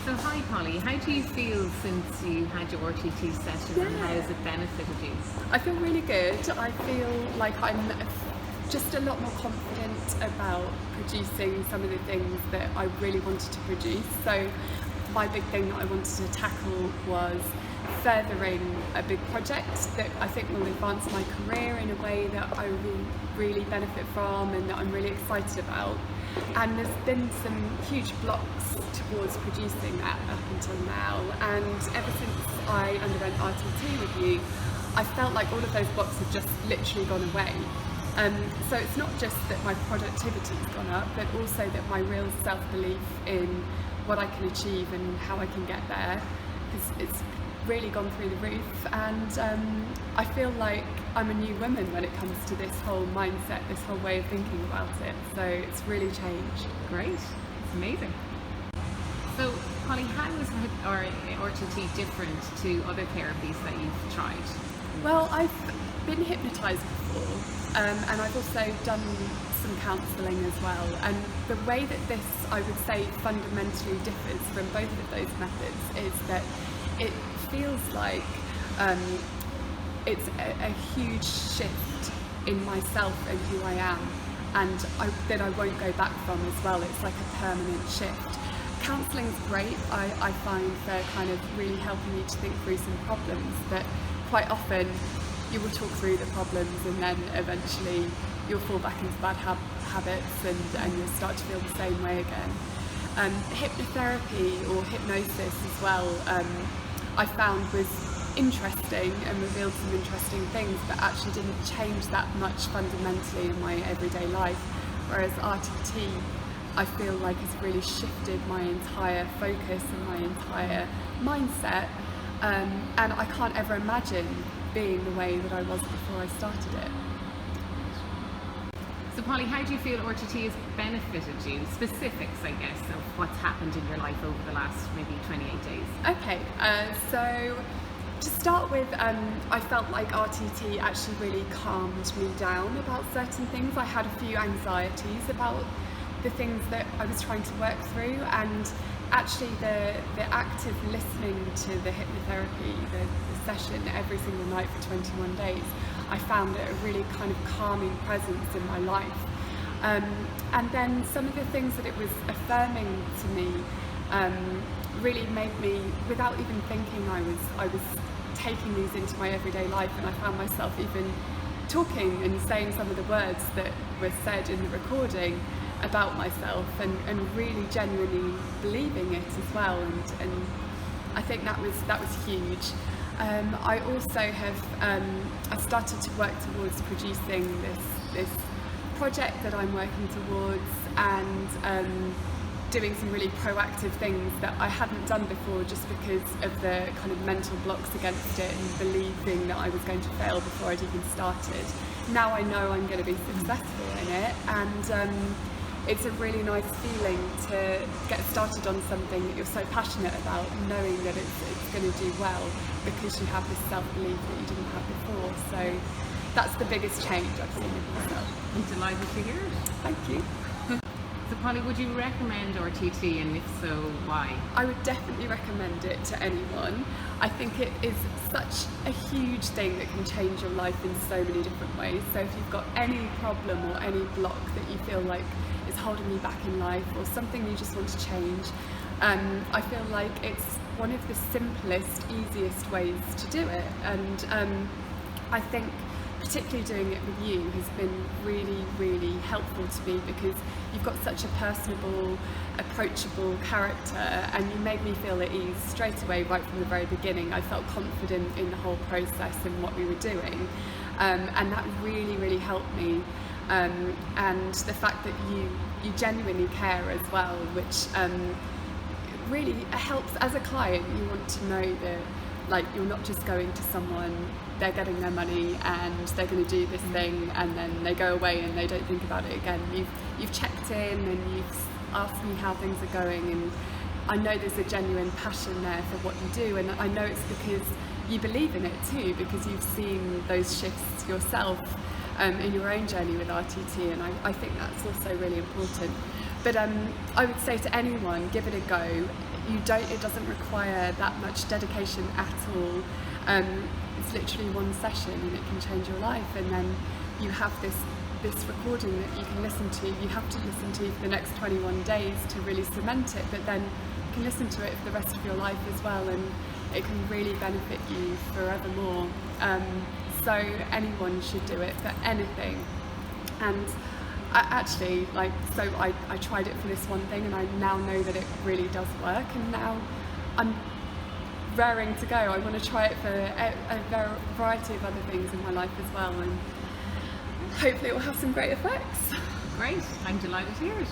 So hi Polly, how do you feel since you had your RTT session and how has it benefited you? I feel really good. I feel like I'm just a lot more confident about producing some of the things that I really wanted to produce. So my big thing that I wanted to tackle was furthering a big project that I think will advance my career in a way that I will really benefit from and that I'm really excited about. And there's been some huge blocks towards producing that up until now, and ever since I underwent RTT with you, I felt like all of those blocks have just literally gone away. So it's not just that my productivity has gone up, but also that my real self-belief in what I can achieve and how I can get there, it's really gone through the roof. And I feel like I'm a new woman when it comes to this whole mindset, this whole way of thinking about it. So it's really changed. Great, it's amazing. So Polly, how is RTT different to other therapies that you've tried? Well, I've been hypnotised before, and I've also done some counselling as well. And the way that this, I would say, fundamentally differs from both of those methods is that it feels like it's a huge shift in myself and who I am, and that I won't go back from as well. It's like a permanent shift. Counselling's great, I find, for kind of really helping you to think through some problems, but quite often you will talk through the problems and then eventually you'll fall back into bad habits and you'll start to feel the same way again. Hypnotherapy or hypnosis as well, I found was interesting and revealed some interesting things, but actually didn't change that much fundamentally in my everyday life, whereas RTT I feel like has really shifted my entire focus and my entire mindset, and I can't ever imagine being the way that I was before I started it. So Polly, how do you feel RTT has benefited you? Specifics, I guess, of what's happened in your life over the last maybe 28 days. Okay, so to start with, I felt like RTT actually really calmed me down about certain things. I had a few anxieties about the things that I was trying to work through, and actually the act of listening to the hypnotherapy, the session every single night for 21 days, I found it a really kind of calming presence in my life. And then some of the things that it was affirming to me really made me, without even thinking, I was taking these into my everyday life, and I found myself even talking and saying some of the words that were said in the recording about myself, and really genuinely believing it as well, and I think that was huge. I also have I started to work towards producing this project that I'm working towards, and doing some really proactive things that I hadn't done before, just because of the kind of mental blocks against it and believing that I was going to fail before I'd even started. Now I know I'm going to be successful in it, and it's a really nice feeling to get started on something that you're so passionate about, knowing that it's going to do well because you have this self-belief that you didn't have before. So that's the biggest change I've seen in myself. I'm delighted to hear it. Thank you. So Polly, would you recommend RTT, and if so, why? I would definitely recommend it to anyone. I think it is such a huge thing that can change your life in so many different ways. So if you've got any problem or any block that you feel like is holding you back in life, or something you just want to change, I feel like it's one of the simplest, easiest ways to do it. And I think particularly doing it with you has been really, really helpful to me, because you've got such a personable, approachable character, and you made me feel at ease straight away right from the very beginning. I felt confident in the whole process and what we were doing, and that really, really helped me. And the fact that you genuinely care as well, which really helps as a client. You want to know that, like, you're not just going to someone, they're getting their money and they're going to do this thing and then they go away and they don't think about it again. You've checked in and you've asked me how things are going, and I know there's a genuine passion there for what you do, and I know it's because you believe in it too, because you've seen those shifts yourself in your own journey with RTT, and I think that's also really important. But I would say to anyone, give it a go. It doesn't require that much dedication at all. It's literally one session and it can change your life, and then you have this recording that you can listen to. You have to listen to for the next 21 days to really cement it, but then you can listen to it for the rest of your life as well, and it can really benefit you forevermore. So anyone should do it for anything. And I tried it for this one thing, and I now know that it really does work, and now I'm raring to go. I want to try it for a variety of other things in my life as well, and hopefully it will have some great effects. Great, I'm delighted to hear it.